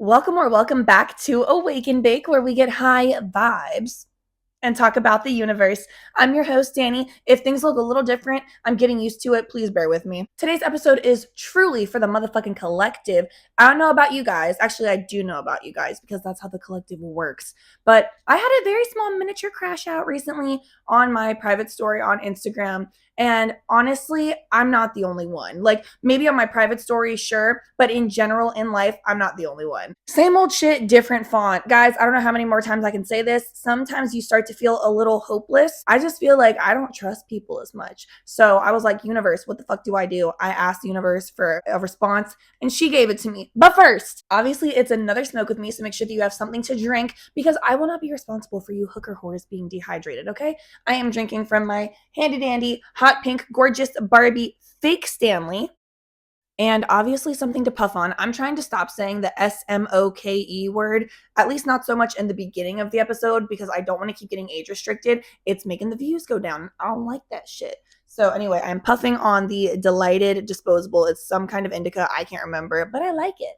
Welcome back to Awake and Bake, where we get high vibes and talk about the universe. I'm your host, Danny. If things look a little different, I'm getting used to it. Please bear with me. Today's episode is truly for the motherfucking collective. I don't know about you guys. Actually, I do know about you guys because that's how the collective works. But I had a very small miniature crash out recently on my private story on Instagram. And honestly, I'm not the only one. Like, maybe on my private story, sure, but in general in life, I'm not the only one. Same old shit, different font. Guys, I don't know how many more times I can say this. Sometimes you start to feel a little hopeless. I just feel like I don't trust people as much. So I was like, universe, what the fuck do? I asked the universe for a response and she gave it to me. But first, obviously, it's another smoke with me, so make sure that you have something to drink because I will not be responsible for you hooker whores being dehydrated, okay? I am drinking from my handy dandy, hot pink, gorgeous Barbie fake Stanley. And obviously something to puff on. I'm trying to stop saying the SMOKE word, at least not so much in the beginning of the episode because I don't want to keep getting age restricted. It's making the views go down. I don't like that shit. So anyway, I'm puffing on the Delighted Disposable. It's some kind of indica. I can't remember, but I like it.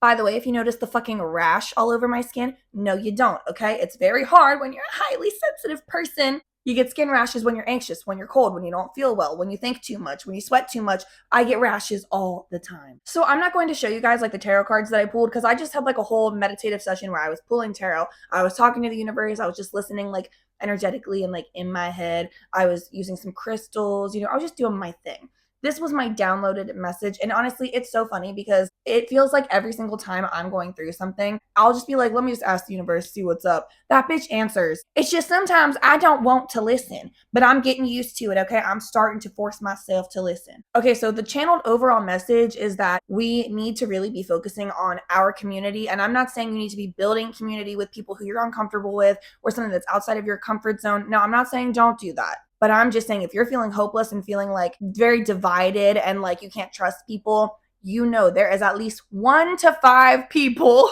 By the way, if you notice the fucking rash all over my skin, no, you don't, okay? It's very hard when you're a highly sensitive person. You get skin rashes when you're anxious, when you're cold, when you don't feel well, when you think too much, when you sweat too much. I get rashes all the time. So I'm not going to show you guys like the tarot cards that I pulled because I just had like a whole meditative session where I was pulling tarot. I was talking to the universe. I was just listening like energetically and like in my head. I was using some crystals, I was just doing my thing. This was my downloaded message. And honestly, it's so funny because it feels like every single time I'm going through something, I'll just be like, let me just ask the universe, see what's up. That bitch answers. It's just sometimes I don't want to listen, but I'm getting used to it, okay? I'm starting to force myself to listen. Okay, so the channeled overall message is that we need to really be focusing on our community. And I'm not saying you need to be building community with people who you're uncomfortable with or something that's outside of your comfort zone. No, I'm not saying don't do that. But I'm just saying, if you're feeling hopeless and feeling like very divided and like you can't trust people, there is at least 1 to 5 people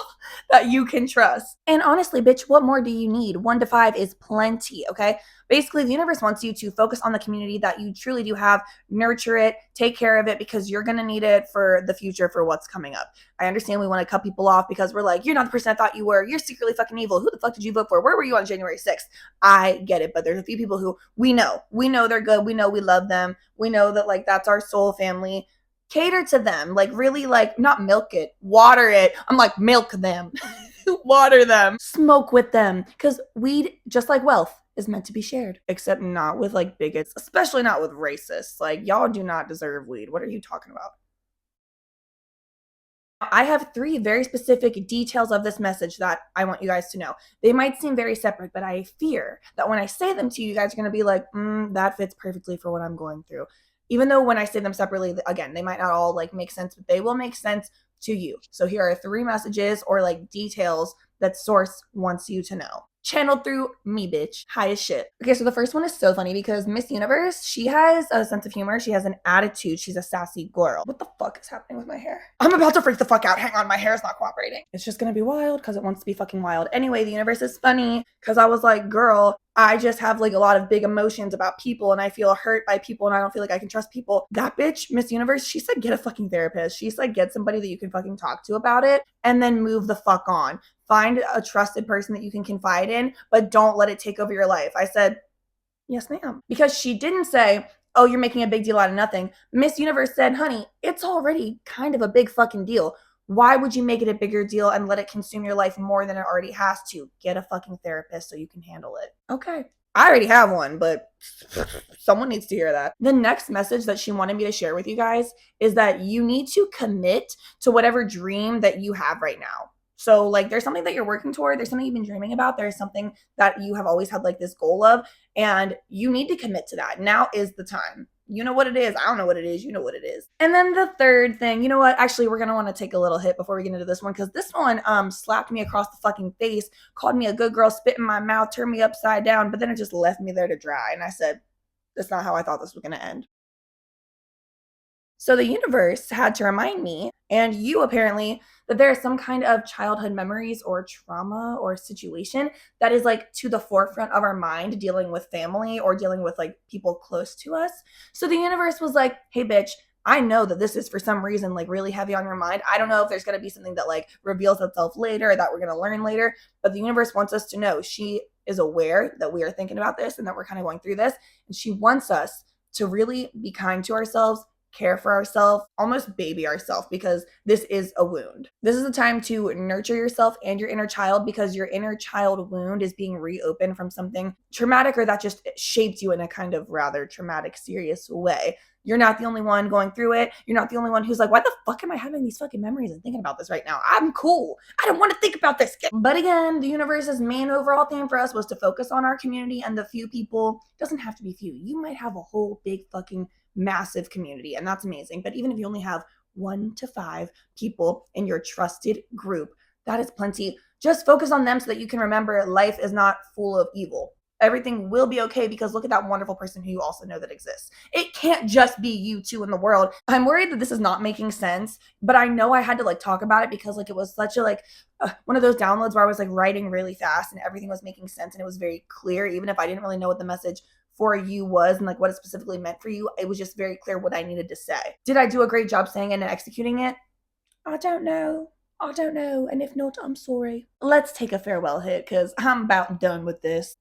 that you can trust. And honestly, bitch, what more do you need? 1 to 5 is plenty, okay? Basically, the universe wants you to focus on the community that you truly do have, nurture it, take care of it because you're going to need it for the future for what's coming up. I understand we want to cut people off because we're like, you're not the person I thought you were. You're secretly fucking evil. Who the fuck did you vote for? Where were you on January 6th? I get it, but there's a few people who we know they're good. We know we love them. We know that like that's our soul family. Cater to them, like really like not milk it, water it. I'm like milk them. Water them, smoke with them because weed, just like wealth, is meant to be shared, except not with like bigots, especially not with racists. Like, y'all do not deserve weed. What are you talking about? I have 3 very specific details of this message that I want you guys to know. They might seem very separate, but I fear that when I say them to you, you guys are going to be like, that fits perfectly for what I'm going through. Even though when I say them separately, again, they might not all like make sense, but they will make sense to you. So here are 3 messages or like details that source wants you to know. Channeled through me, bitch. High as shit. Okay, so the first one is so funny because Miss Universe, she has a sense of humor. She has an attitude. She's a sassy girl. What the fuck is happening with my hair? I'm about to freak the fuck out. Hang on, my hair is not cooperating. It's just gonna be wild because it wants to be fucking wild. Anyway, the universe is funny because I was like, girl, I just have like a lot of big emotions about people and I feel hurt by people and I don't feel like I can trust people. That bitch, Miss Universe, she said get a fucking therapist. She said get somebody that you can fucking talk to about it and then move the fuck on. Find a trusted person that you can confide in, but don't let it take over your life. I said, yes, ma'am. Because she didn't say, oh, you're making a big deal out of nothing. Miss Universe said, honey, it's already kind of a big fucking deal. Why would you make it a bigger deal and let it consume your life more than it already has to? Get a fucking therapist so you can handle it. Okay. I already have one, but someone needs to hear that. The next message that she wanted me to share with you guys is that you need to commit to whatever dream that you have right now. So like there's something that you're working toward, there's something you've been dreaming about, there's something that you have always had like this goal of, and you need to commit to that. Now is the time. You know what it is. I don't know what it is. You know what it is. And then the third thing, you know what? Actually, we're going to want to take a little hit before we get into this one because this one slapped me across the fucking face, called me a good girl, spit in my mouth, turned me upside down, but then it just left me there to dry. And I said, that's not how I thought this was going to end. So the universe had to remind me, and you apparently, that there is some kind of childhood memories or trauma or situation that is like to the forefront of our mind dealing with family or dealing with like people close to us. So the universe was like, hey, bitch, I know that this is for some reason like really heavy on your mind. I don't know if there's going to be something that like reveals itself later that we're going to learn later, but the universe wants us to know she is aware that we are thinking about this and that we're kind of going through this. And she wants us to really be kind to ourselves, care for ourselves, almost baby ourselves, because this is a wound. This is a time to nurture yourself and your inner child, because your inner child wound is being reopened from something traumatic or that just shaped you in a kind of rather traumatic, serious way. You're not the only one going through it. You're not the only one who's like, why the fuck am I having these fucking memories and thinking about this right now? I'm cool. I don't want to think about this. But again, the universe's main overall theme for us was to focus on our community and the few people. It doesn't have to be few. You might have a whole big fucking massive community, and that's amazing. But even if you only have 1 to 5 people in your trusted group, that is plenty. Just focus on them so that you can remember life is not full of evil. Everything will be okay, because look at that wonderful person who you also know that exists. It can't just be you two in the world. I'm worried that this is not making sense, but I know I had to like talk about it because like it was such a like one of those downloads where I was like writing really fast and everything was making sense and it was very clear, even if I didn't really know what the message for you was and like what it specifically meant for you. It was just very clear what I needed to say. Did I do a great job saying it and executing it? I don't know. I don't know. And if not, I'm sorry. Let's take a farewell hit because I'm about done with this.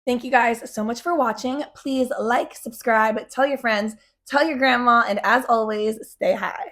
Thank you guys so much for watching. Please like, subscribe, tell your friends, tell your grandma, and as always, stay high.